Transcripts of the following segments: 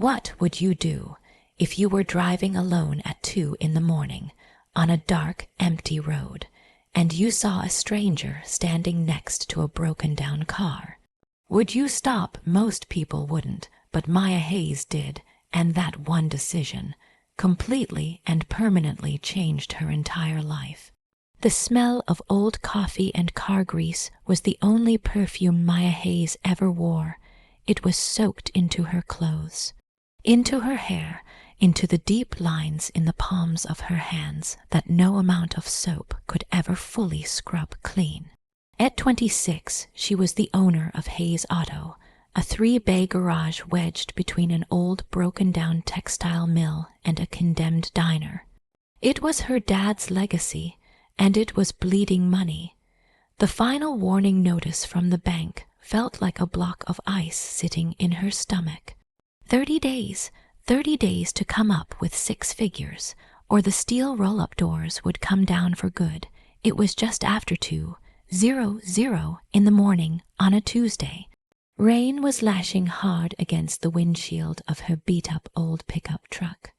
What would you do if you were driving alone at 2 in the morning on a dark, empty road, and you saw a stranger standing next to a broken-down car? Would you stop? Most people wouldn't, but Maya Hayes did, and that one decision completely and permanently changed her entire life. The smell of old coffee and car grease was the only perfume Maya Hayes ever wore. It was soaked into her clothes, into her hair, into the deep lines in the palms of her hands that no amount of soap could ever fully scrub clean. At 26, she was the owner of Hayes Auto, a 3-bay garage wedged between an old broken-down textile mill and a condemned diner. It was her dad's legacy, and it was bleeding money. The final warning notice from the bank felt like a block of ice sitting in her stomach. 30 days to come up with 6 figures, or the steel roll-up doors would come down for good. It was just after 2:00 in the morning on a Tuesday. Rain was lashing hard against the windshield of her beat-up old pickup truck.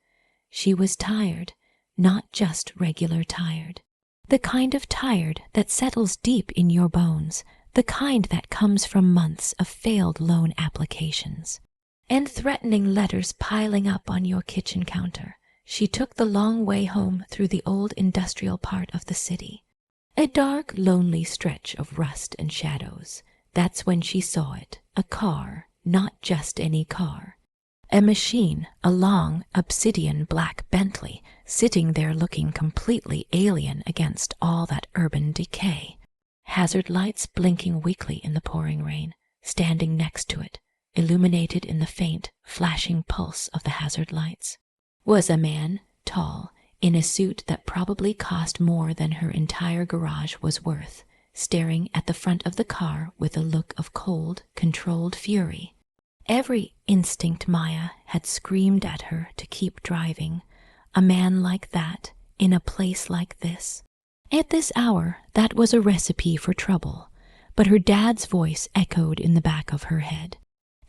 She was tired, not just regular tired. The kind of tired that settles deep in your bones, the kind that comes from months of failed loan applications and threatening letters piling up on your kitchen counter. She took the long way home through the old industrial part of the city. A dark, lonely stretch of rust and shadows. That's when she saw it. A car, not just any car. A machine, a long, obsidian black Bentley, sitting there looking completely alien against all that urban decay. Hazard lights blinking weakly in the pouring rain. Standing next to it, illuminated in the faint, flashing pulse of the hazard lights, was a man, tall, in a suit that probably cost more than her entire garage was worth, staring at the front of the car with a look of cold, controlled fury. Every instinct Maya had screamed at her to keep driving. A man like that, in a place like this. At this hour, that was a recipe for trouble, but her dad's voice echoed in the back of her head.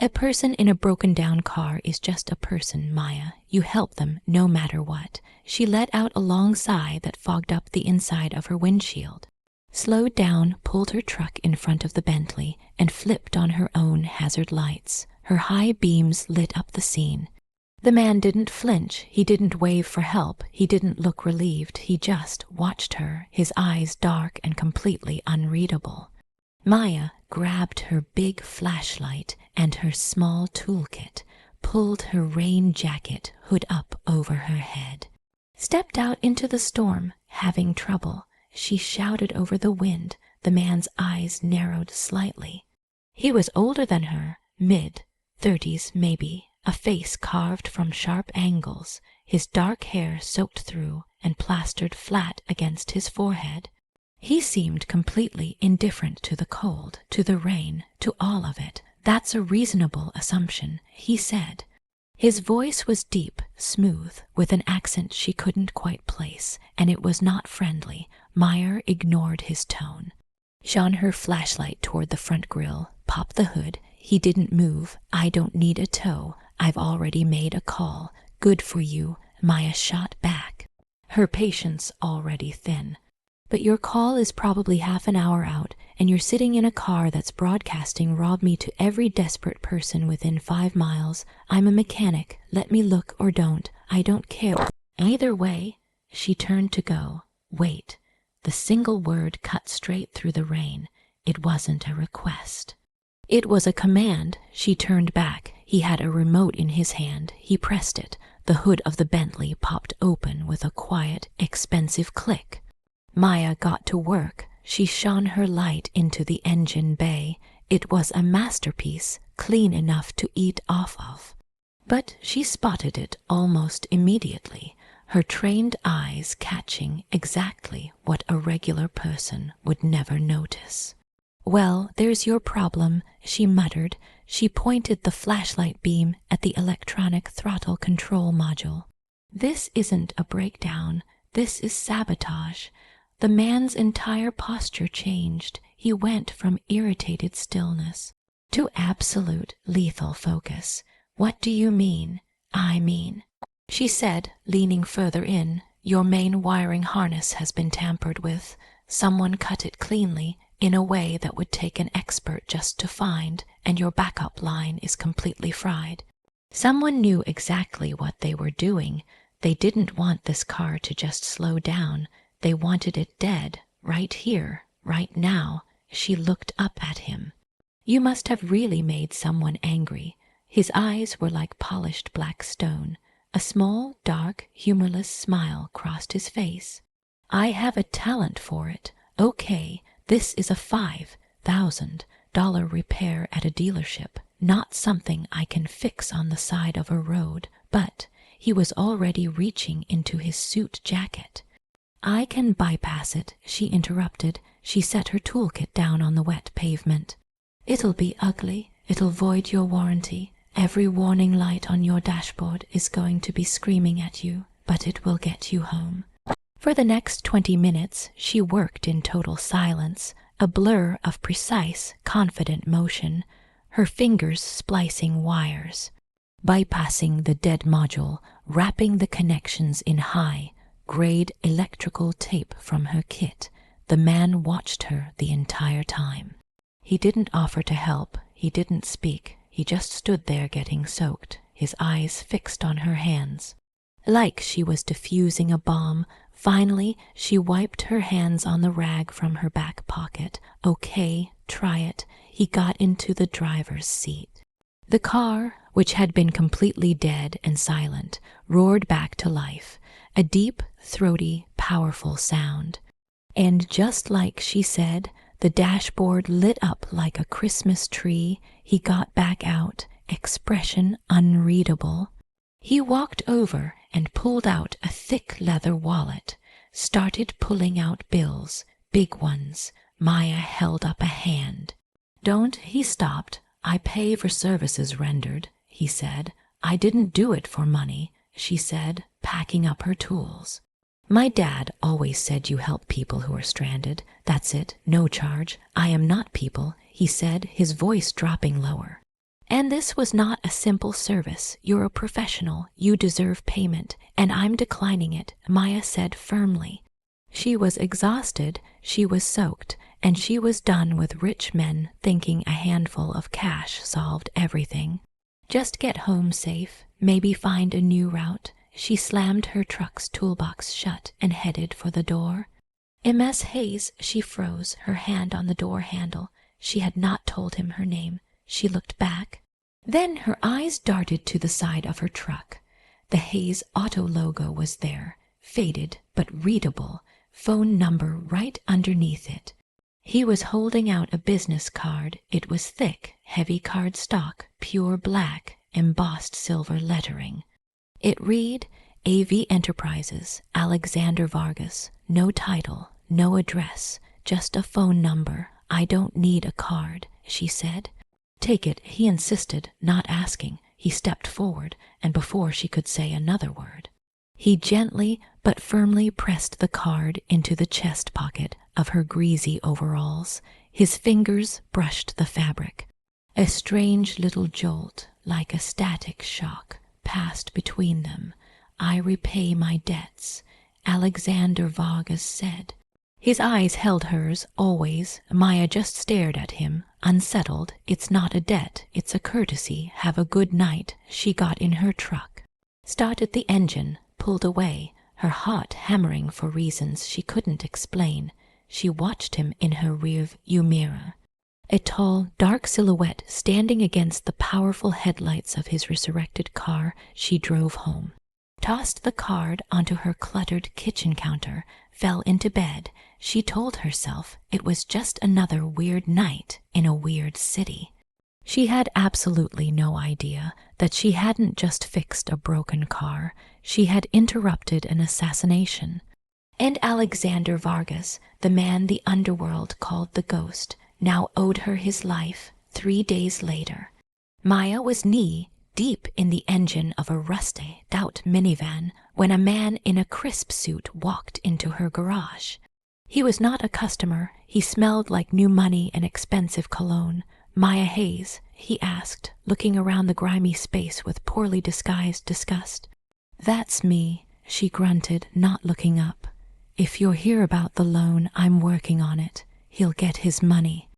A person in a broken-down car is just a person, Maya. You help them no matter what. She let out a long sigh that fogged up the inside of her windshield, slowed down, pulled her truck in front of the Bentley, and flipped on her own hazard lights. Her high beams lit up the scene. The man didn't flinch, he didn't wave for help, he didn't look relieved, he just watched her, his eyes dark and completely unreadable. Maya grabbed her big flashlight and her small toolkit, pulled her rain jacket hood up over her head, stepped out into the storm, having trouble. She shouted over the wind. The man's eyes narrowed slightly. He was older than her, mid-30s maybe, a face carved from sharp angles, his dark hair soaked through and plastered flat against his forehead. He seemed completely indifferent to the cold, to the rain, to all of it. That's a reasonable assumption, he said. His voice was deep, smooth, with an accent she couldn't quite place, and it was not friendly. Maya ignored his tone. Shone her flashlight toward the front grille, popped the hood. He didn't move. I don't need a tow. I've already made a call. Good for you, Maya shot back, her patience already thin. But your call is probably half an hour out, and you're sitting in a car that's broadcasting "Rob me" to every desperate person within 5 miles. I'm a mechanic. Let me look or don't. I don't care. Either way. She turned to go. Wait. The single word cut straight through the rain. It wasn't a request. It was a command. She turned back. He had a remote in his hand. He pressed it. The hood of the Bentley popped open with a quiet, expensive click. Maya got to work. She shone her light into the engine bay. It was a masterpiece, clean enough to eat off of. But she spotted it almost immediately, her trained eyes catching exactly what a regular person would never notice. Well, there's your problem, she muttered. She pointed the flashlight beam at the electronic throttle control module. This isn't a breakdown. This is sabotage. The man's entire posture changed. He went from irritated stillness to absolute lethal focus. What do you mean? I mean," she said, leaning further in. "Your main wiring harness has been tampered with. Someone cut it cleanly, in a way that would take an expert just to find, and your backup line is completely fried." Someone knew exactly what they were doing. They didn't want this car to just slow down. They wanted it dead, right here, right now. She looked up at him. "You must have really made someone angry." His eyes were like polished black stone. A small, dark, humorless smile crossed his face. "I have a talent for it. Okay, this is a $5,000 repair at a dealership, not something I can fix on the side of a road." But he was already reaching into his suit jacket. "I can bypass it," she interrupted. She set her toolkit down on the wet pavement. "It'll be ugly. It'll void your warranty. Every warning light on your dashboard is going to be screaming at you, but it will get you home." For the next 20 minutes, she worked in total silence, a blur of precise, confident motion, her fingers splicing wires, bypassing the dead module, wrapping the connections in high-grade electrical tape from her kit. The man watched her the entire time. He didn't offer to help. He didn't speak. He just stood there getting soaked, his eyes fixed on her hands, like she was defusing a bomb. Finally, she wiped her hands on the rag from her back pocket. "Okay, try it." He got into the driver's seat. The car, which had been completely dead and silent, roared back to life, a deep, throaty, powerful sound. And just like she said, the dashboard lit up like a Christmas tree. He got back out, expression unreadable. He walked over and pulled out a thick leather wallet, started pulling out bills, big ones. Maya held up a hand. "Don't," he stopped. "I pay for services rendered," he said. "I didn't do it for money," she said, packing up her tools. "My dad always said you help people who are stranded. That's it, no charge. I am not people," he said, his voice dropping lower. "And this was not a simple service. You're a professional. You deserve payment, and I'm declining it," Maya said firmly. She was exhausted, she was soaked, and she was done with rich men thinking a handful of cash solved everything. Just get home safe, maybe find a new route. She slammed her truck's toolbox shut and headed for the door. "Ms. Hayes," she froze, her hand on the door handle. She had not told him her name. She looked back. Then her eyes darted to the side of her truck. The Hayes Auto logo was there, faded but readable, phone number right underneath it. He was holding out a business card. It was thick, heavy cardstock, pure black, embossed silver lettering. It read, "AV Enterprises, Alexander Vargas." No title, no address, just a phone number. "I don't need a card," she said. "Take it," he insisted, not asking. He stepped forward, and before she could say another word, he gently but firmly pressed the card into the chest pocket of her greasy overalls. His fingers brushed the fabric. A strange little jolt, like a static shock, passed between them. "I repay my debts," Alexander Vargas said. His eyes held hers, always. Maya just stared at him, unsettled. "It's not a debt, it's a courtesy. Have a good night." She got in her truck, started the engine, pulled away, her heart hammering for reasons she couldn't explain. She watched him in her rear-view mirror. A tall, dark silhouette standing against the powerful headlights of his resurrected car. She drove home, tossed the card onto her cluttered kitchen counter, fell into bed. She told herself it was just another weird night in a weird city. She had absolutely no idea that she hadn't just fixed a broken car. She had interrupted an assassination. And Alexander Vargas, the man the underworld called the Ghost, now owed her his life 3 days later. Maya was knee-deep in the engine of a rusted-out minivan when a man in a crisp suit walked into her garage. He was not a customer. He smelled like new money and expensive cologne. "Maya Hayes," he asked, looking around the grimy space with poorly disguised disgust. That's me, she grunted, not looking up. If you're here about the loan, I'm working on it. He'll get his money.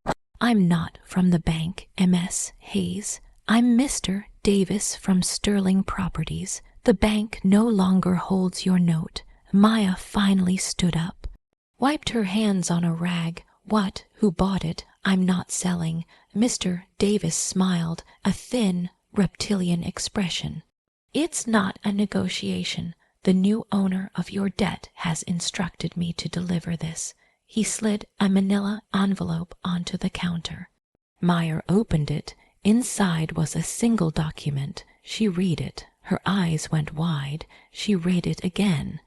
I'm not from the bank, Ms. Hayes. I'm Mr. Davis from Sterling Properties. The bank no longer holds your note. Maya finally stood up, wiped her hands on a rag. What? Who bought it? I'm not selling. Mr. Davis smiled, a thin, reptilian expression. It's not a negotiation. The new owner of your debt has instructed me to deliver this. He slid a manila envelope onto the counter. Meyer opened it. Inside was a single document. She read it. Her eyes went wide. She read it again.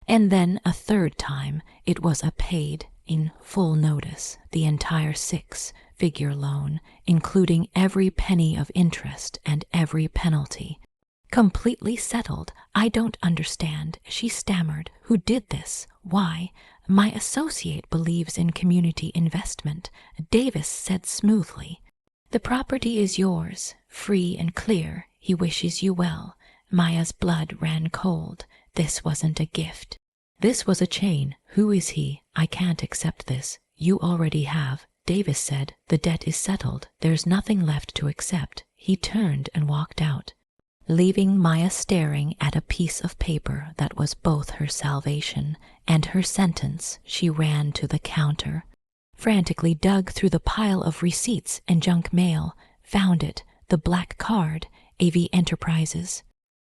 And then a third time. It was a paid in full notice, the entire 6-figure loan, including every penny of interest and every penalty. Completely settled. I don't understand, she stammered. Who did this? Why? My associate believes in community investment, Davis said smoothly. The property is yours, free and clear. He wishes you well. Maya's blood ran cold. This wasn't a gift. This was a chain. Who is he? I can't accept this. You already have. Davis said, the debt is settled. There's nothing left to accept. He turned and walked out, leaving Maya staring at a piece of paper that was both her salvation and her sentence. She ran to the counter, frantically dug through the pile of receipts and junk mail, found it, the black card, AV Enterprises.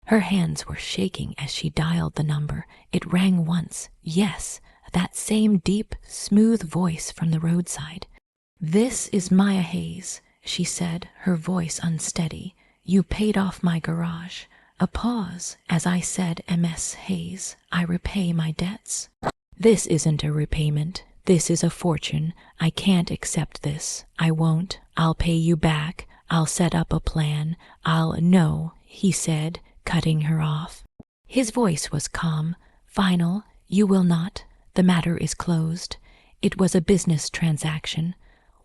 Her hands were shaking as she dialed the number. It rang once. Yes, that same deep, smooth voice from the roadside. This is Maya Hayes, she said, her voice unsteady. You paid off my garage. A pause. As I said, Ms. Hayes, I repay my debts. This isn't a repayment. This is a fortune. I can't accept this. I won't. I'll pay you back. I'll set up a plan. No, he said, cutting her off. His voice was calm, final. You will not. The matter is closed. It was a business transaction.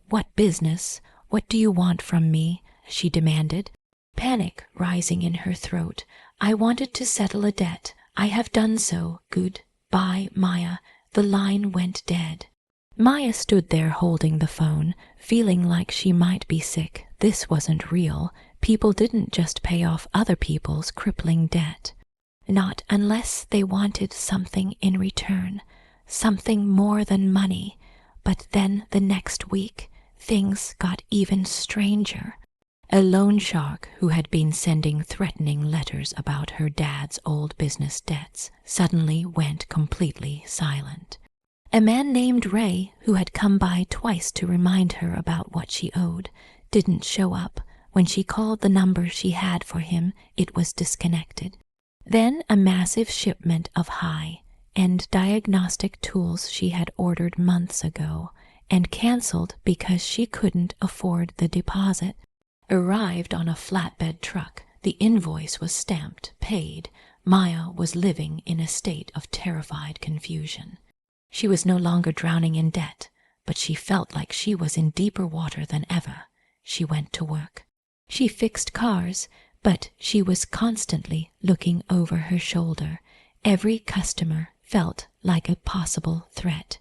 What business? What do you want from me? She demanded, panic rising in her throat. I wanted to settle a debt. I have done so. Goodbye, Maya. The line went dead. Maya stood there holding the phone, feeling like she might be sick. This wasn't real. People didn't just pay off other people's crippling debt. Not unless they wanted something in return, something more than money. But then the next week, things got even stranger. A loan shark who had been sending threatening letters about her dad's old business debts suddenly went completely silent. A man named Ray, who had come by twice to remind her about what she owed, didn't show up. When she called the number she had for him, it was disconnected. Then a massive shipment of high-end diagnostic tools she had ordered months ago and canceled because she couldn't afford the deposit arrived on a flatbed truck. The invoice was stamped, paid. Maya was living in a state of terrified confusion. She was no longer drowning in debt, but she felt like she was in deeper water than ever. She went to work. She fixed cars, but she was constantly looking over her shoulder. Every customer felt like a possible threat.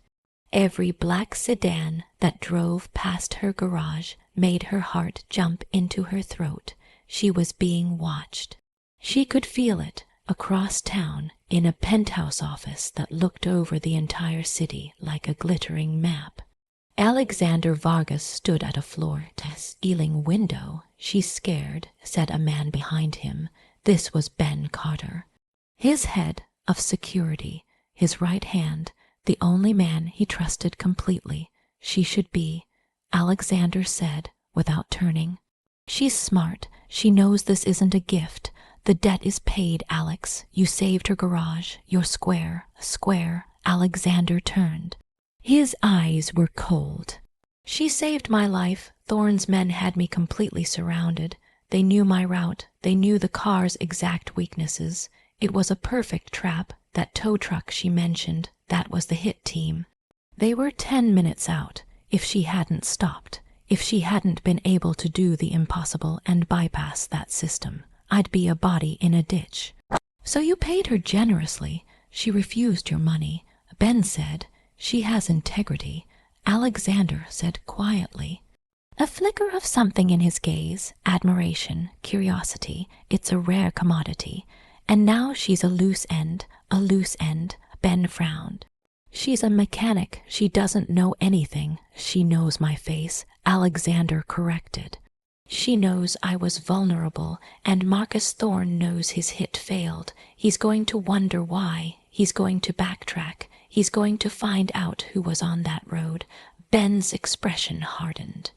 Every black sedan that drove past her garage made her heart jump into her throat. She was being watched. She could feel it across town in a penthouse office that looked over the entire city like a glittering map. Alexander Vargas stood at a floor-to-ceiling window. She's scared, said a man behind him. This was Ben Carter, his head of security, his right hand, the only man he trusted completely. She should be, Alexander said without turning. She's smart. She knows this isn't a gift. The debt is paid, Alex. You saved her garage. You're square. Alexander turned. His eyes were cold. She saved my life. Thorne's men had me completely surrounded. They knew my route. They knew the car's exact weaknesses. It was a perfect trap. That tow truck she mentioned, that was the hit team. They were 10 minutes out. If she hadn't stopped, If she hadn't been able to do the impossible and bypass that system, I'd be a body in a ditch. So you paid her generously. She refused your money. Ben said, she has integrity. Alexander said quietly. A flicker of something in his gaze, admiration, curiosity. It's a rare commodity. And now she's a loose end, a loose end. Ben frowned. She's a mechanic. She doesn't know anything. She knows my face. Alexander corrected. She knows I was vulnerable, and Marcus Thorne knows his hit failed. He's going to wonder why. He's going to backtrack. He's going to find out who was on that road. Ben's expression hardened.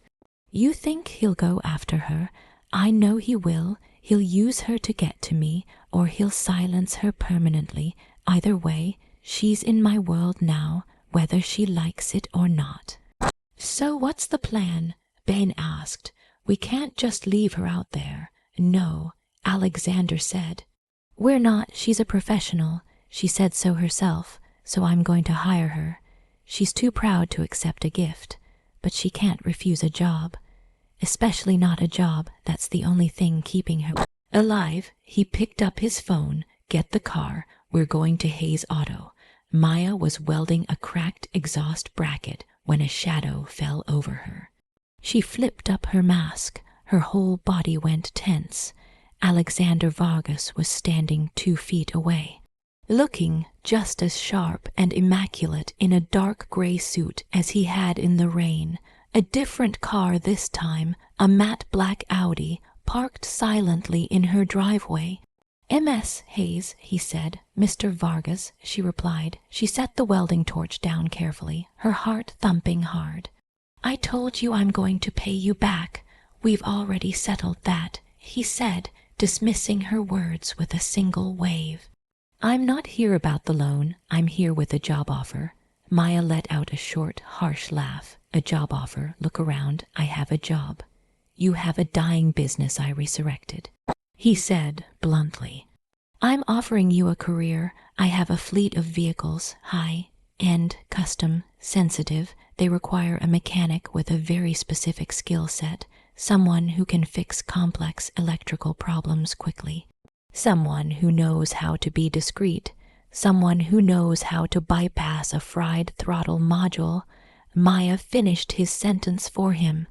You think he'll go after her? I know he will. He'll use her to get to me, or he'll silence her permanently. Either way, she's in my world now, whether she likes it or not. So what's the plan? Ben asked. We can't just leave her out there. No, Alexander said. We're not. She's a professional. She said so herself, so I'm going to hire her. She's too proud to accept a gift, but she can't refuse a job. Especially not a job that's the only thing keeping her alive. He picked up his phone. Get the car. We're going to Hayes Auto. Maya was welding a cracked exhaust bracket when a shadow fell over her. She flipped up her mask. Her whole body went tense. Alexander Vargas was standing 2 feet away, looking just as sharp and immaculate in a dark gray suit as he had in the rain. A different car this time, a matte black Audi, parked silently in her driveway. MS Hayes, he said. Mr. Vargas, she replied. She set the welding torch down carefully, her heart thumping hard. I told you I'm going to pay you back. We've already settled that, he said, dismissing her words with a single wave. I'm not here about the loan. I'm here with a job offer. Maya let out a short, harsh laugh. A job offer. Look around. I have a job. You have a dying business I resurrected, he said bluntly. I'm offering you a career. I have a fleet of vehicles, high-end, custom, sensitive. They require a mechanic with a very specific skill set, someone who can fix complex electrical problems quickly, someone who knows how to be discreet, someone who knows how to bypass a fried throttle module. Maya finished his sentence for him,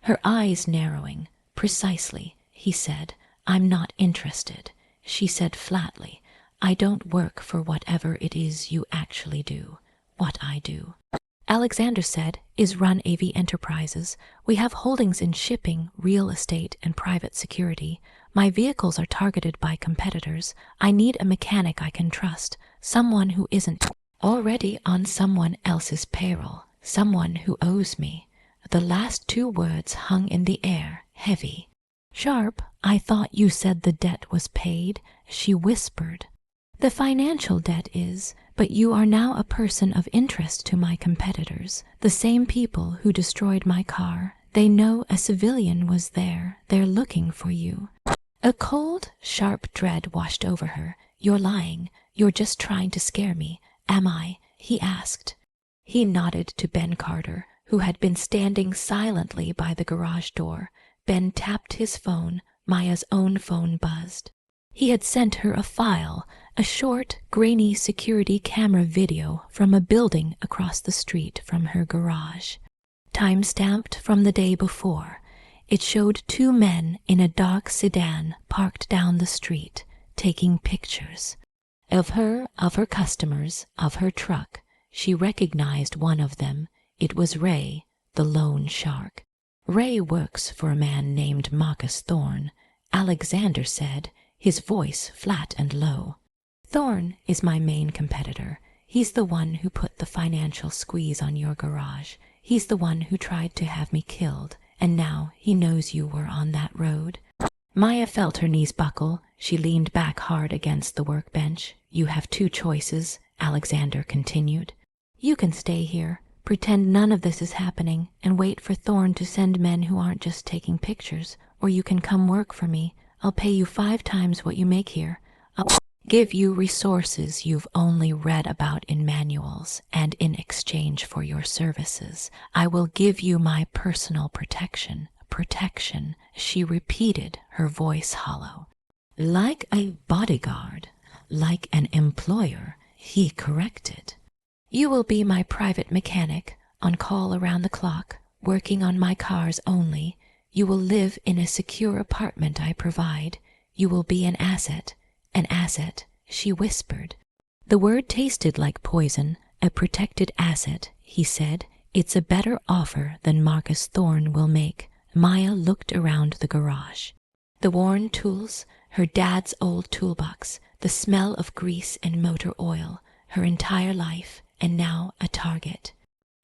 her eyes narrowing. Precisely, he said. I'm not interested, she said flatly. I don't work for whatever it is you actually do. What I do, Alexander said, is run AV Enterprises. We have holdings in shipping, real estate, and private security. My vehicles are targeted by competitors. I need a mechanic I can trust, someone who isn't already on someone else's payroll, someone who owes me. The last 2 words hung in the air, heavy. Sharp, I thought you said the debt was paid, she whispered. The financial debt is, but you are now a person of interest to my competitors, the same people who destroyed my car. They know a civilian was there. They're looking for you. A cold, sharp dread washed over her. You're lying. You're just trying to scare me. Am I? He asked. He nodded to Ben Carter, who had been standing silently by the garage door. Ben tapped his phone. Maya's own phone buzzed. He had sent her a file, a short, grainy security camera video from a building across the street from her garage. Time-stamped from the day before, it showed 2 men in a dark sedan parked down the street, taking pictures. Of her customers, of her truck. She recognized one of them. It was Ray, the loan shark. Ray works for a man named Marcus Thorne, Alexander said, his voice flat and low. Thorne is my main competitor. He's the one who put the financial squeeze on your garage. He's the one who tried to have me killed, and now he knows you were on that road. Maya felt her knees buckle. She leaned back hard against the workbench. You have 2 choices, Alexander continued. You can stay here, pretend none of this is happening, and wait for Thorne to send men who aren't just taking pictures, or you can come work for me. I'll pay you 5 times what you make here. give you resources you've only read about in manuals, and in exchange for your services, I will give you my personal protection. Protection, she repeated, her voice hollow. Like a bodyguard, like an employer, he corrected. You will be my private mechanic, on call around the clock, working on my cars only. You will live in a secure apartment I provide. You will be an asset, she whispered. The word tasted like poison. A protected asset, he said. It's a better offer than Marcus Thorne will make. Maya looked around the garage. The worn tools, her dad's old toolbox, the smell of grease and motor oil, her entire life, and now a target.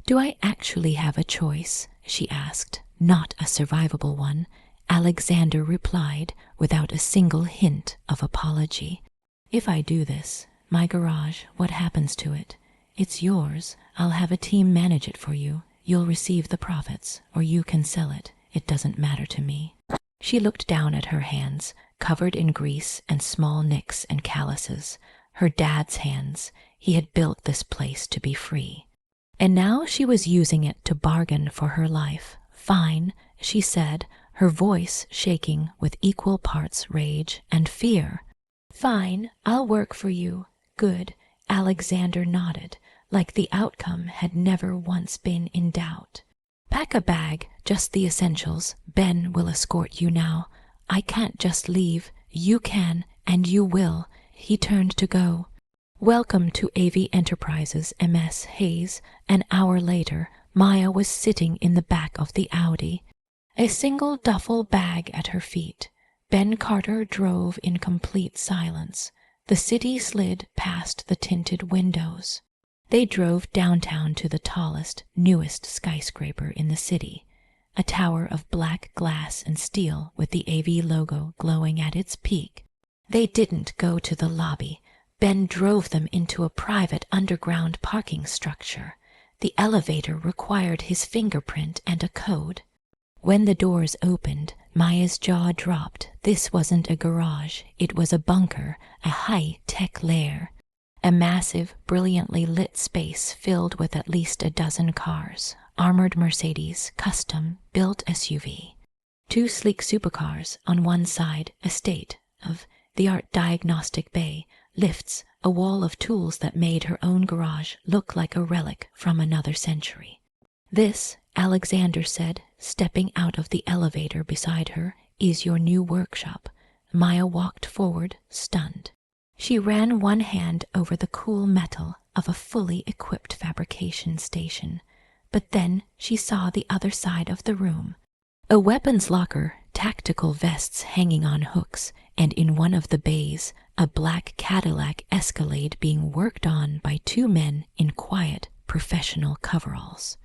Do I actually have a choice? She asked. Not a survivable one, Alexander replied without a single hint of apology. If I do this, my garage, what happens to it? It's yours. I'll have a team manage it for you. You'll receive the profits, or you can sell it. It doesn't matter to me. She looked down at her hands, covered in grease and small nicks and calluses. Her dad's hands. He had built this place to be free. And now she was using it to bargain for her life. Fine, she said, her voice shaking with equal parts rage and fear. Fine, I'll work for you. Good. Alexander nodded, like the outcome had never once been in doubt. Pack a bag, just the essentials. Ben will escort you now. I can't just leave. You can, and you will. He turned to go. Welcome to AV Enterprises, MS Hayes. An hour later, Maya was sitting in the back of the Audi, a single duffel bag at her feet. Ben Carter drove in complete silence. The city slid past the tinted windows. They drove downtown to the tallest, newest skyscraper in the city, a tower of black glass and steel with the AV logo glowing at its peak. They didn't go to the lobby. Ben drove them into a private underground parking structure. The elevator required his fingerprint and a code. When the doors opened, Maya's jaw dropped. This wasn't a garage. It was a bunker, a high-tech lair. A massive, brilliantly lit space filled with at least a dozen cars. Armored Mercedes, custom, built SUV. 2 sleek supercars on one side, a state-of-the-art diagnostic bay, lifts, a wall of tools that made her own garage look like a relic from another century. This, Alexander said, stepping out of the elevator beside her, is your new workshop. Maya walked forward, stunned. She ran one hand over the cool metal of a fully equipped fabrication station, but then she saw the other side of the room. A weapons locker, tactical vests hanging on hooks, and in one of the bays, a black Cadillac Escalade being worked on by 2 men in quiet, professional coveralls.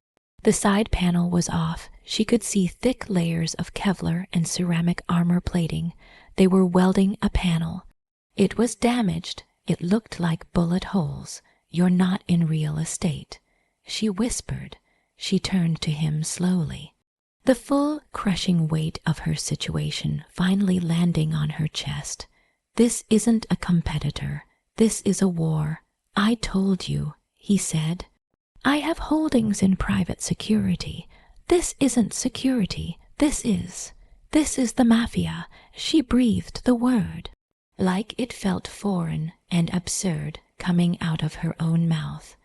The side panel was off. She could see thick layers of Kevlar and ceramic armor plating. They were welding a panel. It was damaged. It looked like bullet holes. You're not in real estate, she whispered. She turned to him slowly. The full, crushing weight of her situation finally landing on her chest. This isn't a competitor. This is a war. I told you, he said. I have holdings in private security. This isn't security. This is the mafia. She breathed the word, like it felt foreign and absurd coming out of her own mouth.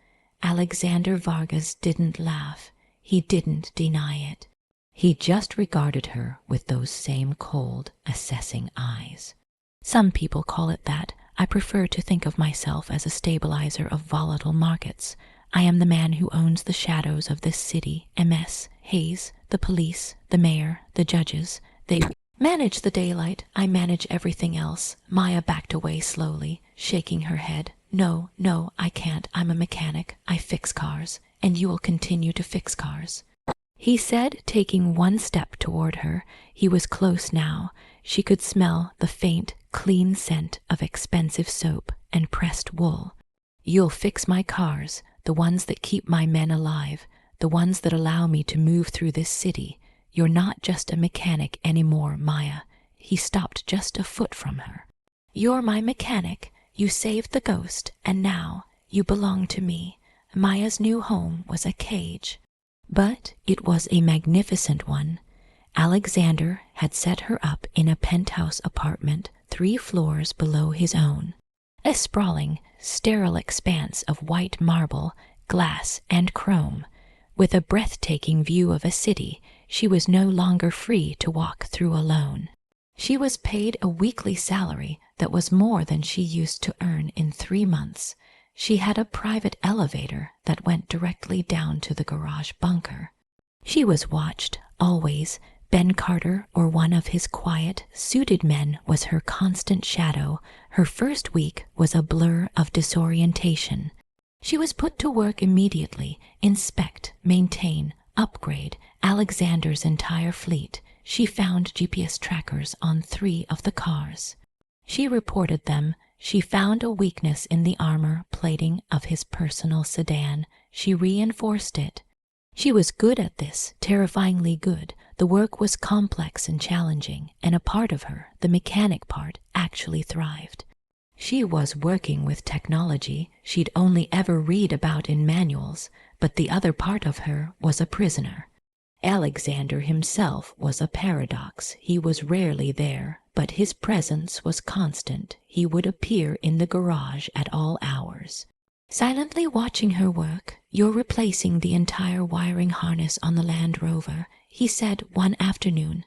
Alexander Vargas didn't laugh. He didn't deny it. He just regarded her with those same cold, assessing eyes. Some people call it that. I prefer to think of myself as a stabilizer of volatile markets. I am the man who owns the shadows of this city. MS Hayes, the police, the mayor, the judges. They manage the daylight. I manage everything else. Maya backed away slowly, shaking her head. No, I can't. I'm a mechanic. I fix cars, and you will continue to fix cars, he said, taking one step toward her. He was close now. She could smell the faint, clean scent of expensive soap and pressed wool. You'll fix my cars, the ones that keep my men alive, the ones that allow me to move through this city. You're not just a mechanic anymore, Maya. He stopped just a foot from her. You're my mechanic. You saved the ghost, and now you belong to me. Maya's new home was a cage, but it was a magnificent one. Alexander had set her up in a penthouse apartment 3 floors below his own. A sprawling, sterile expanse of white marble, glass, and chrome. With a breathtaking view of a city she was no longer free to walk through alone. She was paid a weekly salary that was more than she used to earn in 3 months. She had a private elevator that went directly down to the garage bunker. She was watched, always. Ben Carter or one of his quiet, suited men was her constant shadow. Her first week was a blur of disorientation. She was put to work immediately, inspect, maintain, upgrade Alexander's entire fleet. She found GPS trackers on 3 of the cars. She reported them. She found a weakness in the armor plating of his personal sedan. She reinforced it. She was good at this, terrifyingly good. The work was complex and challenging, and a part of her, the mechanic part, actually thrived. She was working with technology she'd only ever read about in manuals, but the other part of her was a prisoner. Alexander himself was a paradox. He was rarely there, but his presence was constant. He would appear in the garage at all hours. Silently watching her work, "You're replacing the entire wiring harness on the Land Rover," he said one afternoon.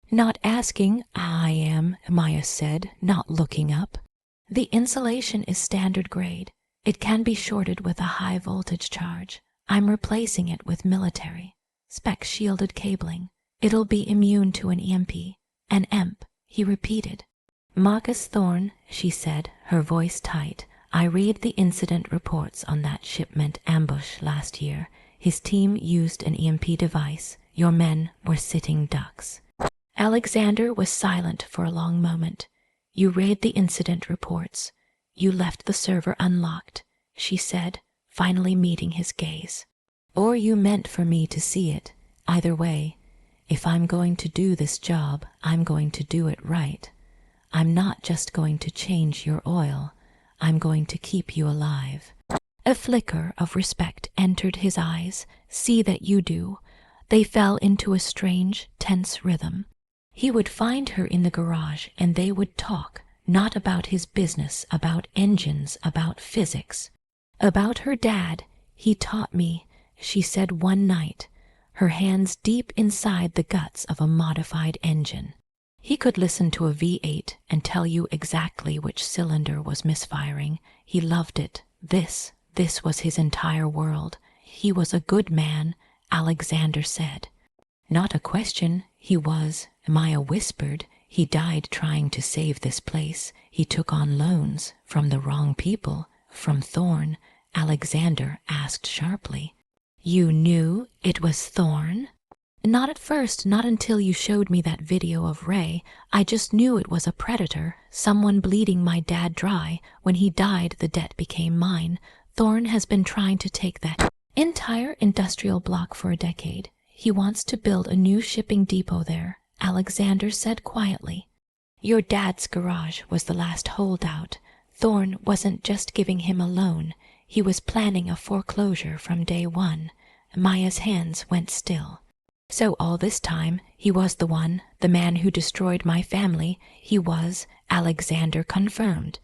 "Not asking." "I am," Maya said, not looking up. "The insulation is standard grade. It can be shorted with a high voltage charge. I'm replacing it with military spec shielded cabling. It'll be immune to an EMP. An EMP," he repeated. "Marcus Thorne," she said, her voice tight. "I read the incident reports on that shipment ambush last year. His team used an EMP device. Your men were sitting ducks." Alexander was silent for a long moment. "You read the incident reports. You left the server unlocked," she said, finally meeting his gaze. "Or you meant for me to see it. Either way, if I'm going to do this job, I'm going to do it right. I'm not just going to change your oil. I'm going to keep you alive." A flicker of respect entered his eyes. "See that you do." They fell into a strange, tense rhythm. He would find her in the garage and they would talk, not about his business, about engines, about physics. About her dad. "He taught me," she said one night, her hands deep inside the guts of a modified engine. He could listen to a V8 and tell you exactly which cylinder was misfiring. He loved it. This was his entire world. He was a good man, Alexander said. "Not a question, he was," Maya whispered. "He died trying to save this place. He took on loans from the wrong people." "From Thorne?" Alexander asked sharply. "You knew it was Thorne?" "Not at first, not until you showed me that video of Ray. I just knew it was a predator, someone bleeding my dad dry. When he died, the debt became mine. Thorne has been trying to take that entire industrial block for a decade. He wants to build a new shipping depot there," Alexander said quietly. "Your dad's garage was the last holdout. Thorne wasn't just giving him a loan. He was planning a foreclosure from day one." Maya's hands went still. "So all this time, he was the one, the man who destroyed my family. He was," Alexander confirmed.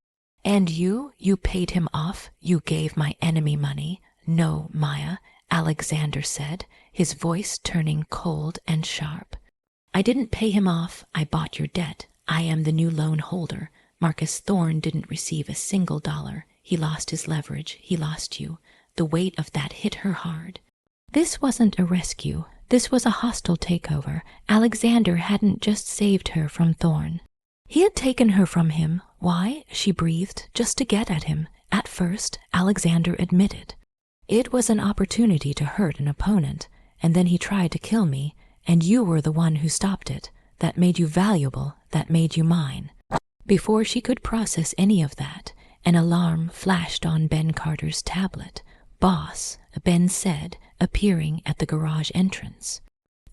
"And you paid him off? You gave my enemy money?" "No, Maya," Alexander said, his voice turning cold and sharp. "I didn't pay him off. I bought your debt. I am the new loan holder. Marcus Thorne didn't receive a single dollar. He lost his leverage. He lost you." The weight of that hit her hard. This wasn't a rescue. This was a hostile takeover. Alexander hadn't just saved her from Thorne. He had taken her from him. Why? She breathed. Just to get at him. At first, Alexander admitted. "It was an opportunity to hurt an opponent, and then he tried to kill me, and you were the one who stopped it. That made you valuable. That made you mine." Before she could process any of that, an alarm flashed on Ben Carter's tablet. "Boss," Ben said, appearing at the garage entrance.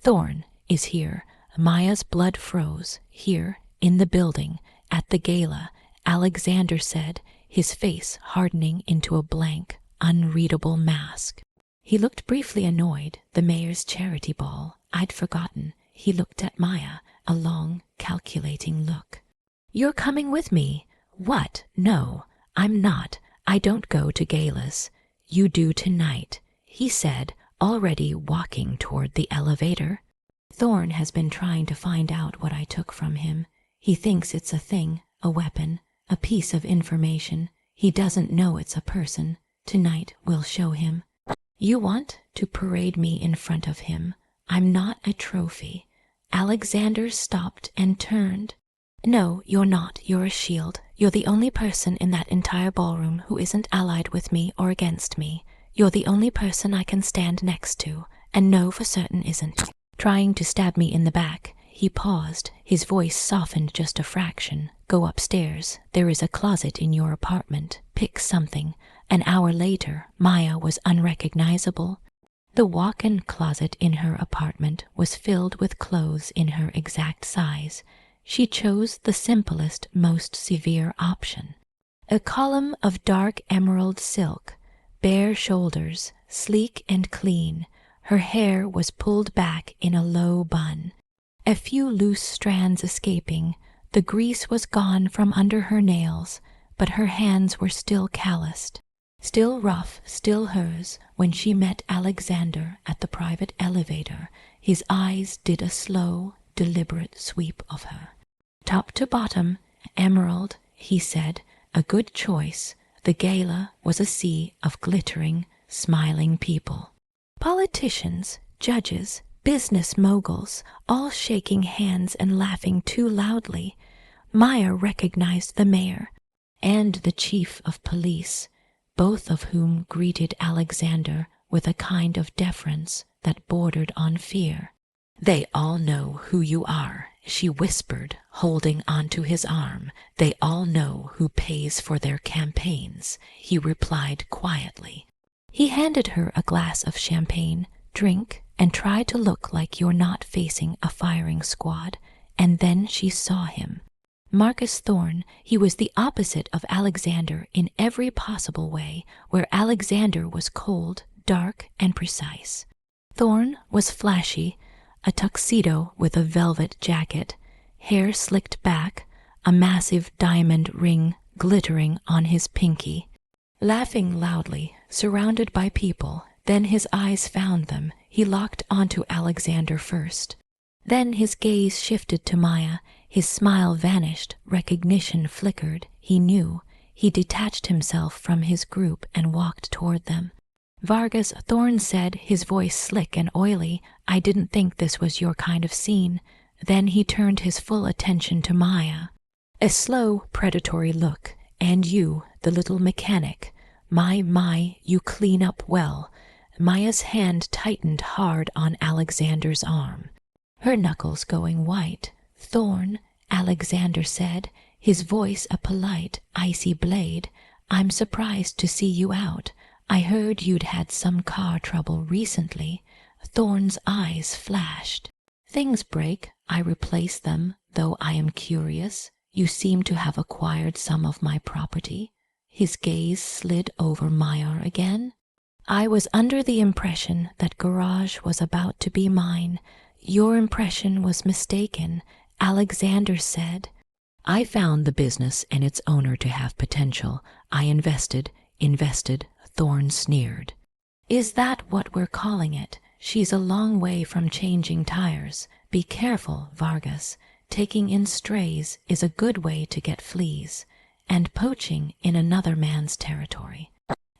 "Thorne is here." Maya's blood froze. "Here, in the building, at the gala," Alexander said, his face hardening into a blank, unreadable mask. He looked briefly annoyed. The mayor's charity ball. I'd forgotten. He looked at Maya, a long, calculating look. You're coming with me. What? No, I'm not. I don't go to galas. You do tonight, he said, already walking toward the elevator. Thorn has been trying to find out what I took from him. He thinks it's a thing, a weapon, a piece of information. He doesn't know it's a person. Tonight we'll show him. You want to parade me in front of him. I'm not a trophy. Alexander stopped and turned. No, you're not. You're a shield. You're the only person in that entire ballroom who isn't allied with me or against me. You're the only person I can stand next to, and no for certain isn't. Trying to stab me in the back, he paused. His voice softened just a fraction. Go upstairs. There is a closet in your apartment. Pick something. An hour later, Maya was unrecognizable. The walk-in closet in her apartment was filled with clothes in her exact size. She chose the simplest, most severe option. A column of dark emerald silk, bare shoulders, sleek and clean. Her hair was pulled back in a low bun. A few loose strands escaping. The grease was gone from under her nails, but her hands were still calloused. Still rough, still hers. When she met Alexander at the private elevator, his eyes did a slow, deliberate sweep of her. Top to bottom, emerald, he said, a good choice. The gala was a sea of glittering, smiling people. Politicians, judges, business moguls, all shaking hands and laughing too loudly. Maya recognized the mayor and the chief of police, both of whom greeted Alexander with a kind of deference that bordered on fear. They all know who you are, she whispered, holding onto his arm. They all know who pays for their campaigns, he replied quietly. He handed her a glass of champagne. Drink, and try to look like you're not facing a firing squad. And then she saw him. Marcus Thorn. He was the opposite of Alexander in every possible way, where Alexander was cold, dark, and precise. Thorn was flashy, a tuxedo with a velvet jacket, hair slicked back, a massive diamond ring glittering on his pinky. Laughing loudly, surrounded by people, then his eyes found them. He locked onto Alexander first. Then his gaze shifted to Maya. His smile vanished, recognition flickered. He knew. He detached himself from his group and walked toward them. Vargas, Thorn said, his voice slick and oily, I didn't think this was your kind of scene. Then he turned his full attention to Maya. A slow, predatory look. And you, the little mechanic. My, you clean up well. Maya's hand tightened hard on Alexander's arm, her knuckles going white. Thorn, Alexander said, his voice a polite, icy blade. I'm surprised to see you out. I heard you'd had some car trouble recently. Thorn's eyes flashed. Things break, I replace them, though I am curious. You seem to have acquired some of my property. His gaze slid over Maya again. I was under the impression that garage was about to be mine. Your impression was mistaken, Alexander said. I found the business and its owner to have potential. I invested, Thorn sneered. Is that what we're calling it? She's a long way from changing tires. Be careful, Vargas. Taking in strays is a good way to get fleas, and poaching in another man's territory.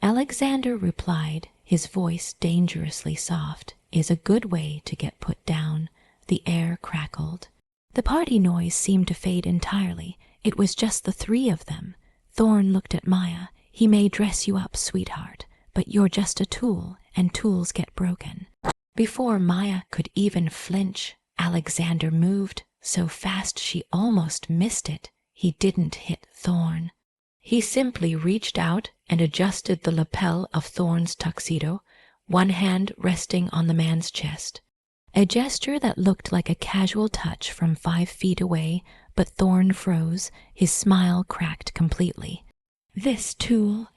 Alexander replied, his voice dangerously soft, is a good way to get put down. The air crackled. The party noise seemed to fade entirely. It was just the three of them. Thorn looked at Maya. He may dress you up, sweetheart, but you're just a tool, and tools get broken. Before Maya could even flinch, Alexander moved, so fast she almost missed it. He didn't hit Thorn. He simply reached out and adjusted the lapel of Thorn's tuxedo, one hand resting on the man's chest. A gesture that looked like a casual touch from 5 feet away, but Thorn froze, his smile cracked completely. This tool,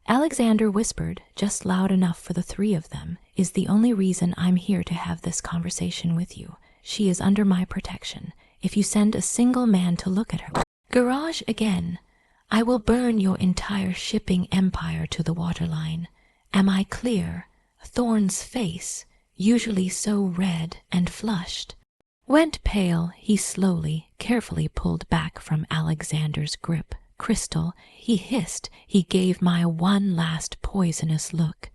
Alexander whispered, just loud enough for the three of them, is the only reason I'm here to have this conversation with you. She is under my protection. If you send a single man to look at her, garage again, I will burn your entire shipping empire to the waterline. Am I clear? Thorne's face, usually so red and flushed, went pale. He slowly, carefully pulled back from Alexander's grip. Crystal, he hissed. He gave Maya one last poisonous look,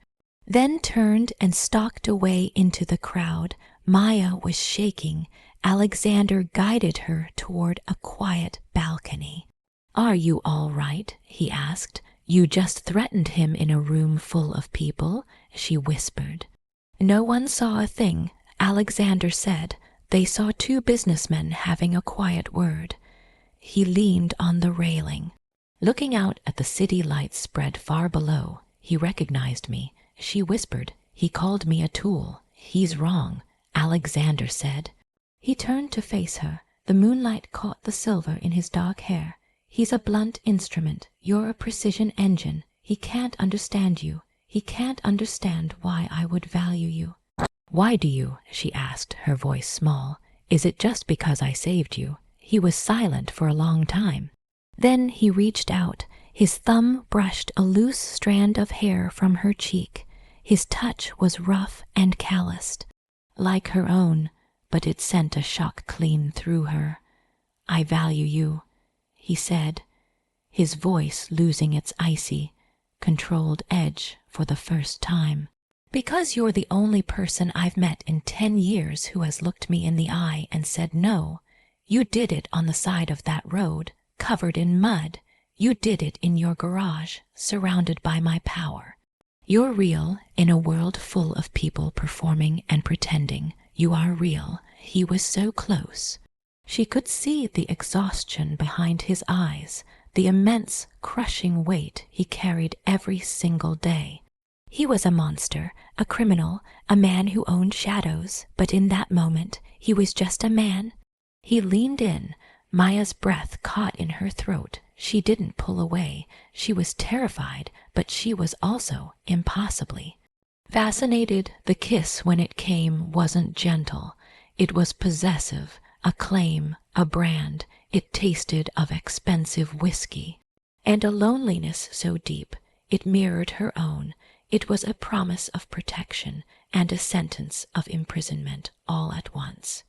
then turned and stalked away into the crowd. Maya was shaking. Alexander guided her toward a quiet balcony. "Are you all right?" he asked. "You just threatened him in a room full of people," she whispered. "No one saw a thing," Alexander said. "They saw two businessmen having a quiet word." He leaned on the railing, looking out at the city lights spread far below. "He recognized me," she whispered. "He called me a tool." "He's wrong," Alexander said. He turned to face her. The moonlight caught the silver in his dark hair. "He's a blunt instrument. You're a precision engine. He can't understand you. He can't understand why I would value you." "Why do you?" she asked, her voice small. "Is it just because I saved you?" He was silent for a long time. Then he reached out. His thumb brushed a loose strand of hair from her cheek. His touch was rough and calloused, like her own, but it sent a shock clean through her. "I value you," he said, his voice losing its icy, controlled edge for the first time. "Because you're the only person I've met in 10 years who has looked me in the eye and said no. You did it on the side of that road, covered in mud. You did it in your garage, surrounded by my power. You're real in a world full of people performing and pretending. You are real." He was so close. She could see the exhaustion behind his eyes, the immense, crushing weight he carried every single day. He was a monster, a criminal, a man who owned shadows, but in that moment, he was just a man. He leaned in. Maya's breath caught in her throat. She didn't pull away. She was terrified, but she was also impossibly fascinated. The kiss, when it came, wasn't gentle. It was possessive, a claim, a brand. It tasted of expensive whiskey, and a loneliness so deep it mirrored her own. It was a promise of protection and a sentence of imprisonment all at once.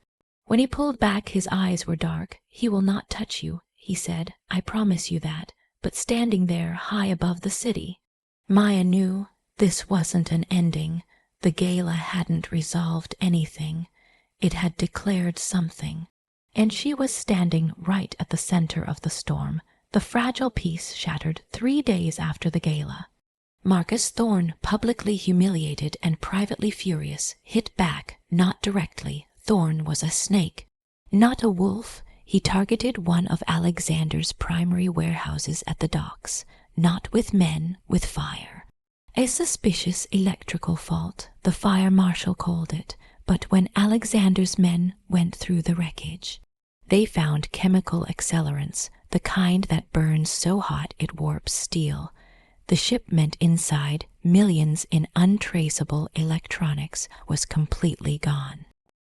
When he pulled back, his eyes were dark. "He will not touch you," he said. "I promise you that." But standing there high above the city, Maya knew this wasn't an ending. The gala hadn't resolved anything. It had declared something. And she was standing right at the center of the storm. The fragile peace shattered 3 days after the gala. Marcus Thorne, publicly humiliated and privately furious, hit back, not directly. Thorne was a snake, not a wolf. He targeted one of Alexander's primary warehouses at the docks, not with men, with fire. A suspicious electrical fault, the fire marshal called it, but when Alexander's men went through the wreckage, they found chemical accelerants, the kind that burns so hot it warps steel. The shipment inside, millions in untraceable electronics, was completely gone.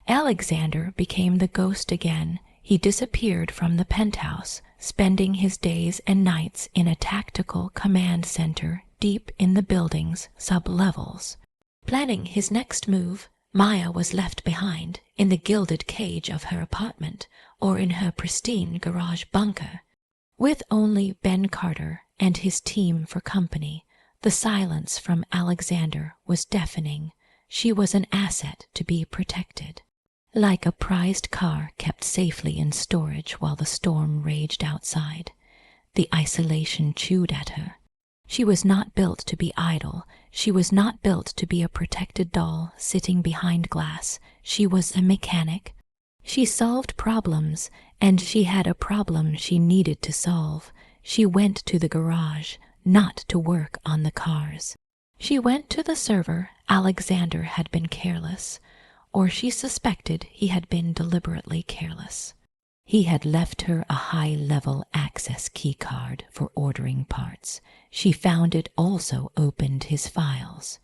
Alexander became the ghost again. He disappeared from the penthouse, spending his days and nights in a tactical command center deep in the building's sub-levels. Planning his next move, Maya was left behind in the gilded cage of her apartment or in her pristine garage bunker. With only Ben Carter and his team for company, the silence from Alexander was deafening. She was an asset to be protected, like a prized car kept safely in storage while the storm raged outside. The isolation chewed at her. She was not built to be idle. She was not built to be a protected doll sitting behind glass. She was a mechanic. She solved problems, and she had a problem she needed to solve. She went to the garage, not to work on the cars. She went to the server. Alexander had been careless, or she suspected he had been deliberately careless. He had left her a high-level access keycard for ordering parts. She found it also opened his files.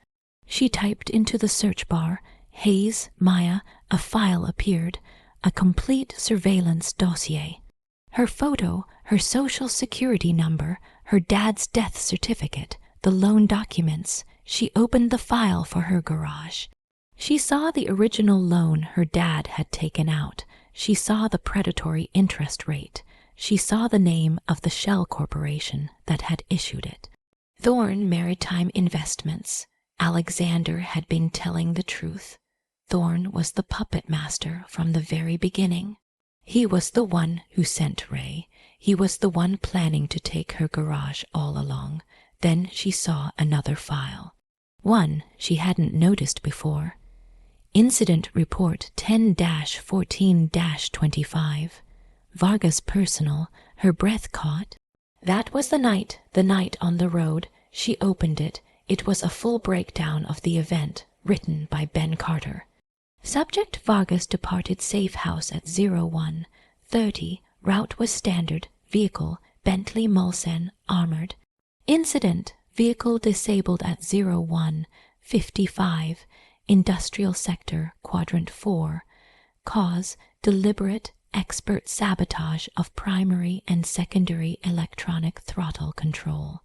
She typed into the search bar, Hayes, Maya, a file appeared, a complete surveillance dossier. Her photo, her social security number, her dad's death certificate, the loan documents. She opened the file for her garage. She saw the original loan her dad had taken out. She saw the predatory interest rate. She saw the name of the shell corporation that had issued it. Thorn Maritime Investments. Alexander had been telling the truth. Thorn was the puppet master from the very beginning. He was the one who sent Ray. He was the one planning to take her garage all along. Then she saw another file. One she hadn't noticed before. Incident Report 10-14-25. Vargas personal, her breath caught. That was the night on the road. She opened it. It was a full breakdown of the event, written by Ben Carter. Subject Vargas departed safe house at 01:30. Route was standard. Vehicle, Bentley Mulsanne, armored. Incident, vehicle disabled at 01:55. Industrial sector, quadrant 4. Cause, deliberate, expert sabotage of primary and secondary electronic throttle control.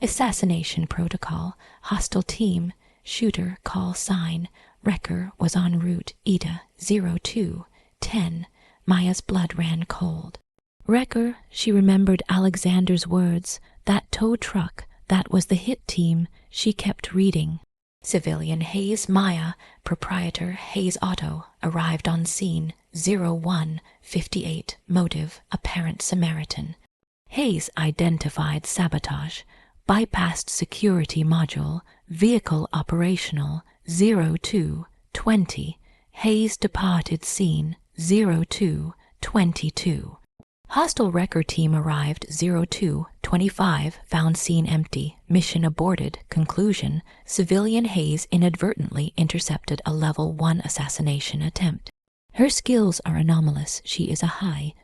Assassination protocol, hostile team, shooter call sign. Wrecker was en route Ida 02:10. Maya's blood ran cold. Wrecker, she remembered Alexander's words. That tow truck, that was the hit team. She kept reading. Civilian Hayes Maya, proprietor Hayes Auto, arrived on scene 01:58. Motive, apparent Samaritan. Hayes identified sabotage. Bypassed security module. Vehicle operational 02:20. Hayes departed scene 02:22. Hostile wrecker team arrived 02:25, found scene empty, mission aborted, conclusion, civilian Hayes inadvertently intercepted a level 1 assassination attempt. Her skills are anomalous. She is a high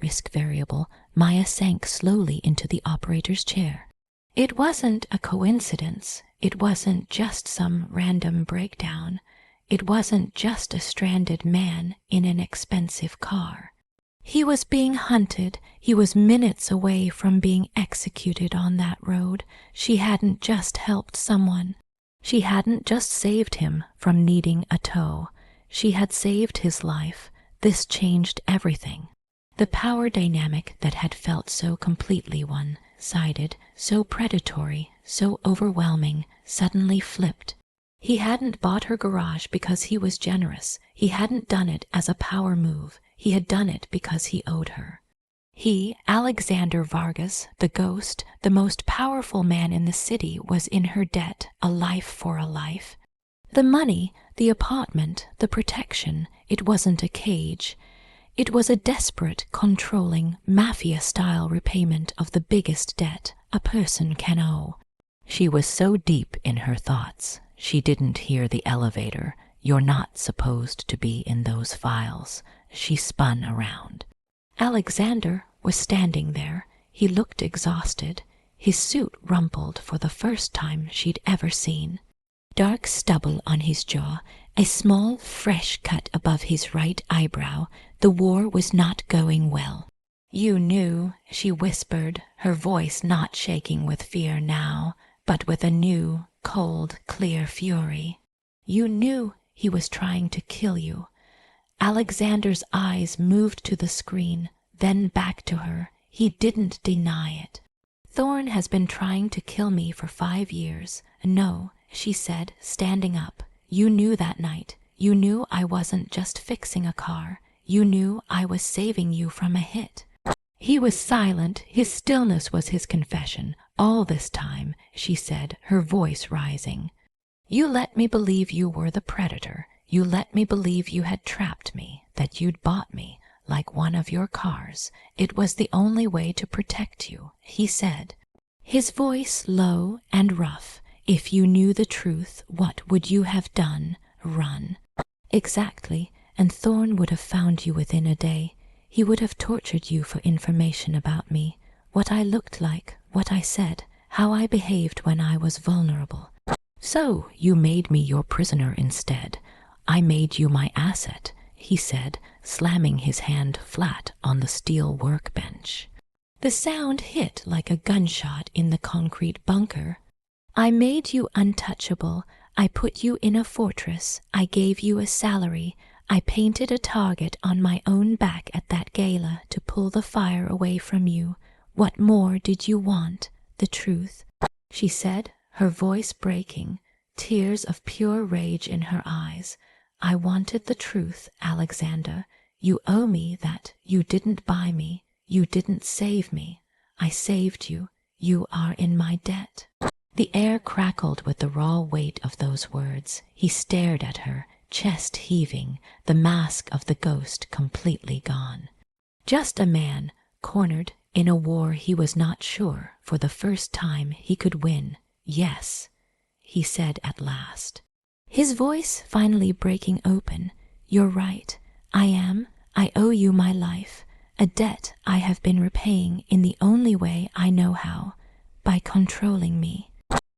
risk variable. Maya sank slowly into the operator's chair. It wasn't a coincidence. It wasn't just some random breakdown. It wasn't just a stranded man in an expensive car. He was being hunted. He was minutes away from being executed on that road. She hadn't just helped someone. She hadn't just saved him from needing a tow. She had saved his life. This changed everything. The power dynamic that had felt so completely one-sided, so predatory, so overwhelming, suddenly flipped. He hadn't bought her garage because he was generous. He hadn't done it as a power move. He had done it because he owed her. He, Alexander Vargas, the ghost, the most powerful man in the city, was in her debt, a life for a life. The money, the apartment, the protection, it wasn't a cage. It was a desperate, controlling, mafia-style repayment of the biggest debt a person can owe. She was so deep in her thoughts, she didn't hear the elevator. You're not supposed to be in those files. She spun around. Alexander was standing there. He looked exhausted. His suit rumpled for the first time she'd ever seen. Dark stubble on his jaw, a small, fresh cut above his right eyebrow. The war was not going well. You knew, she whispered, her voice not shaking with fear now, but with a new, cold, clear fury. You knew he was trying to kill you. Alexander's eyes moved to the screen, then back to her. He didn't deny it. Thorn has been trying to kill me for 5 years. No, she said, standing up. You knew that night. You knew I wasn't just fixing a car. You knew I was saving you from a hit. He was silent. His stillness was his confession. All this time, she said, her voice rising. You let me believe you were the predator. You let me believe you had trapped me, that you'd bought me, like one of your cars. It was the only way to protect you, he said. His voice low and rough. If you knew the truth, what would you have done? Run. Exactly. and Thorn would have found you within a day. He would have tortured you for information about me, what I looked like, what I said, how I behaved when I was vulnerable. So you made me your prisoner instead. I made you my asset, he said, slamming his hand flat on the steel workbench. The sound hit like a gunshot in the concrete bunker. I made you untouchable. I put you in a fortress. I gave you a salary. I painted a target on my own back at that gala to pull the fire away from you. What more did you want? The truth, she said, her voice breaking, tears of pure rage in her eyes. I wanted the truth, Alexander. You owe me that. You didn't buy me. You didn't save me. I saved you. You are in my debt. The air crackled with the raw weight of those words. He stared at her, chest heaving, the mask of the ghost completely gone. Just a man, cornered in a war he was not sure for the first time he could win. Yes, he said at last, his voice finally breaking open. You're right. I owe you my life, a debt I have been repaying in the only way I know how, by controlling me,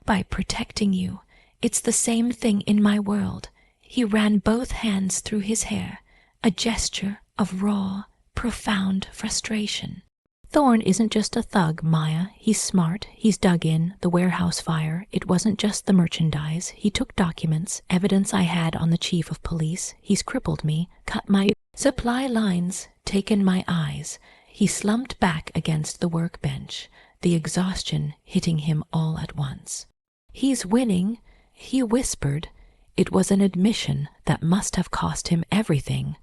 by protecting you. It's the same thing in my world. He ran both hands through his hair, a gesture of raw, profound frustration. Thorn isn't just a thug, Maya. He's smart. He's dug in. The warehouse fire. It wasn't just the merchandise. He took documents, evidence I had on the chief of police. He's crippled me, cut my supply lines, taken my eyes. He slumped back against the workbench, the exhaustion hitting him all at once. He's winning, he whispered. It was an admission that must have cost him everything.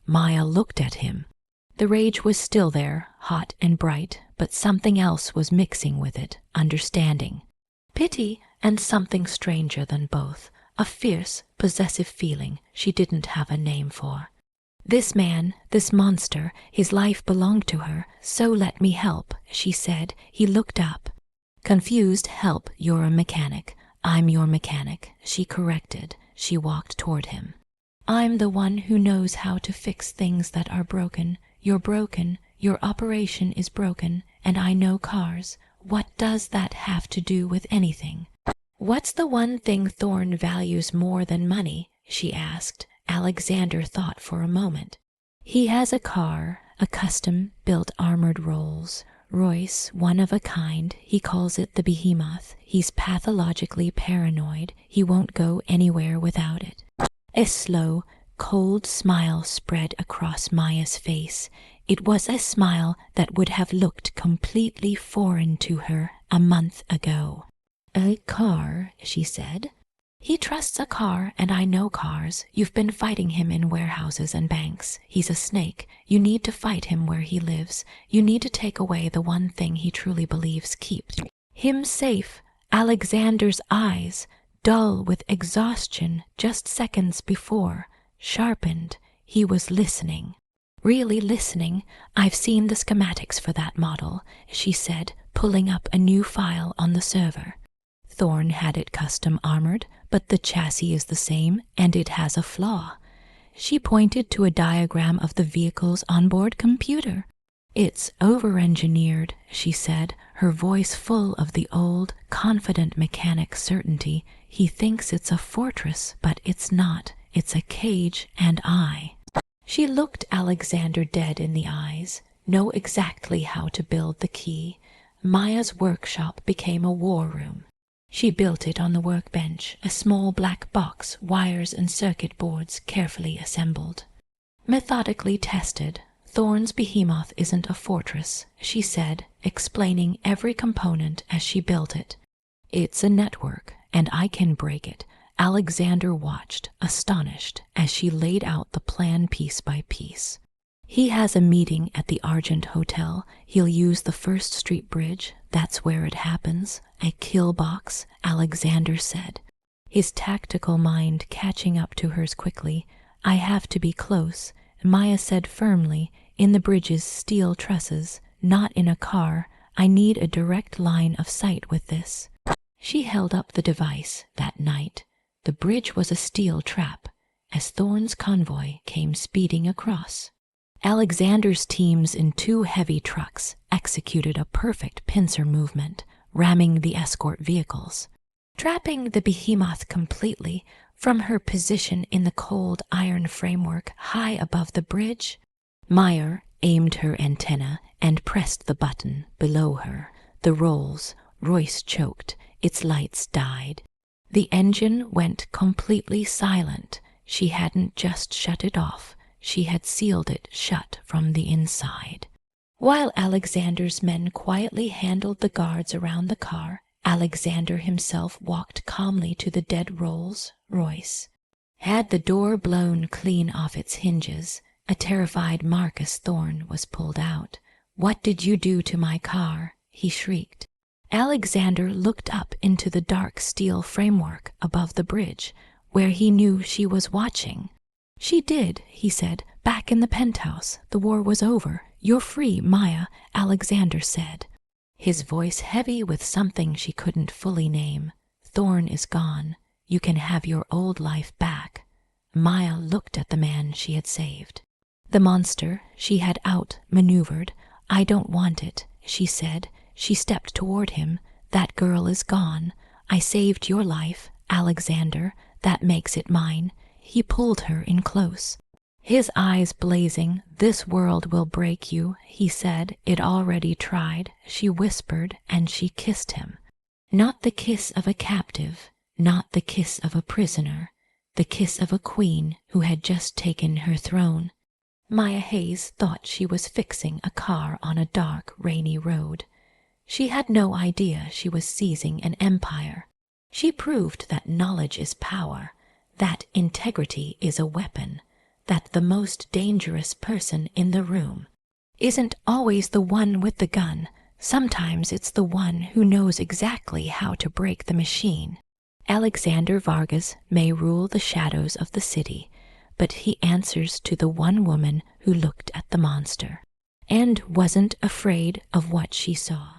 Maya looked at him. The rage was still there, hot and bright, but something else was mixing with it, understanding. Pity and something stranger than both, a fierce, possessive feeling she didn't have a name for. This man, this monster, his life belonged to her, so let me help, she said. He looked up. Confused, help, you're a mechanic. I'm your mechanic, she corrected. She walked toward him. I'm the one who knows how to fix things that are broken. You're broken, your operation is broken, and I know cars. What does that have to do with anything? What's the one thing Thorn values more than money? She asked. Alexander thought for a moment. He has a car, a custom-built armored Rolls-Royce, one of a kind. He calls it the Behemoth. He's pathologically paranoid. He won't go anywhere without it. A slow, cold smile spread across Maya's face. It was a smile that would have looked completely foreign to her a month ago. A car, she said. He trusts a car, and I know cars. You've been fighting him in warehouses and banks. He's a snake. You need to fight him where he lives. You need to take away the one thing he truly believes keeps him safe. Alexander's eyes, dull with exhaustion just seconds before, sharpened. He was listening. Really listening. I've seen the schematics for that model, she said, pulling up a new file on the server. Thorn had it custom armored, but the chassis is the same, and it has a flaw. She pointed to a diagram of the vehicle's onboard computer. It's over-engineered, she said, her voice full of the old, confident mechanic certainty. He thinks it's a fortress, but it's not. It's a cage and eye. She looked Alexander dead in the eyes. Know exactly how to build the key. Maya's workshop became a war room. She built it on the workbench, a small black box, wires and circuit boards carefully assembled. Methodically tested. Thorn's Behemoth isn't a fortress, she said, explaining every component as she built it. It's a network, and I can break it. Alexander watched, astonished, as she laid out the plan piece by piece. He has a meeting at the Argent Hotel. He'll use the First Street Bridge. That's where it happens. A kill box, Alexander said, his tactical mind catching up to hers quickly. I have to be close, Maya said firmly, in the bridge's steel trusses, not in a car. I need a direct line of sight with this. She held up the device that night. The bridge was a steel trap. as Thorne's convoy came speeding across. Alexander's teams in 2 heavy trucks executed a perfect pincer movement, ramming the escort vehicles, trapping the behemoth completely from her position in the cold iron framework high above the bridge. Meyer aimed her antenna and pressed the button below her. The rolls, Royce choked, its lights died. The engine went completely silent. She hadn't just shut it off, she had sealed it shut from the inside. While Alexander's men quietly handled the guards around the car, Alexander himself walked calmly to the dead rolls. Royce had the door blown clean off its hinges. A terrified Marcus Thorne was pulled out. "What did you do to my car?" he shrieked. Alexander looked up into the dark steel framework above the bridge, where he knew she was watching. "She did," he said. "Back in the penthouse. The war was over. You're free, Maya," Alexander said, his voice heavy with something she couldn't fully name. "Thorne is gone. You can have your old life back." Maya looked at the man she had saved. The monster she had outmaneuvered. "I don't want it," she said. She stepped toward him. "That girl is gone. I saved your life, Alexander. That makes it mine." He pulled her in close, his eyes blazing. "This world will break you," he said. "It already tried," she whispered, and she kissed him. Not the kiss of a captive, not the kiss of a prisoner, the kiss of a queen who had just taken her throne. Maya Hayes thought she was fixing a car on a dark, rainy road. She had no idea she was seizing an empire. She proved that knowledge is power, that integrity is a weapon, that the most dangerous person in the room isn't always the one with the gun. Sometimes it's the one who knows exactly how to break the machine. Alexander Vargas may rule the shadows of the city, but he answers to the one woman who looked at the monster and wasn't afraid of what she saw.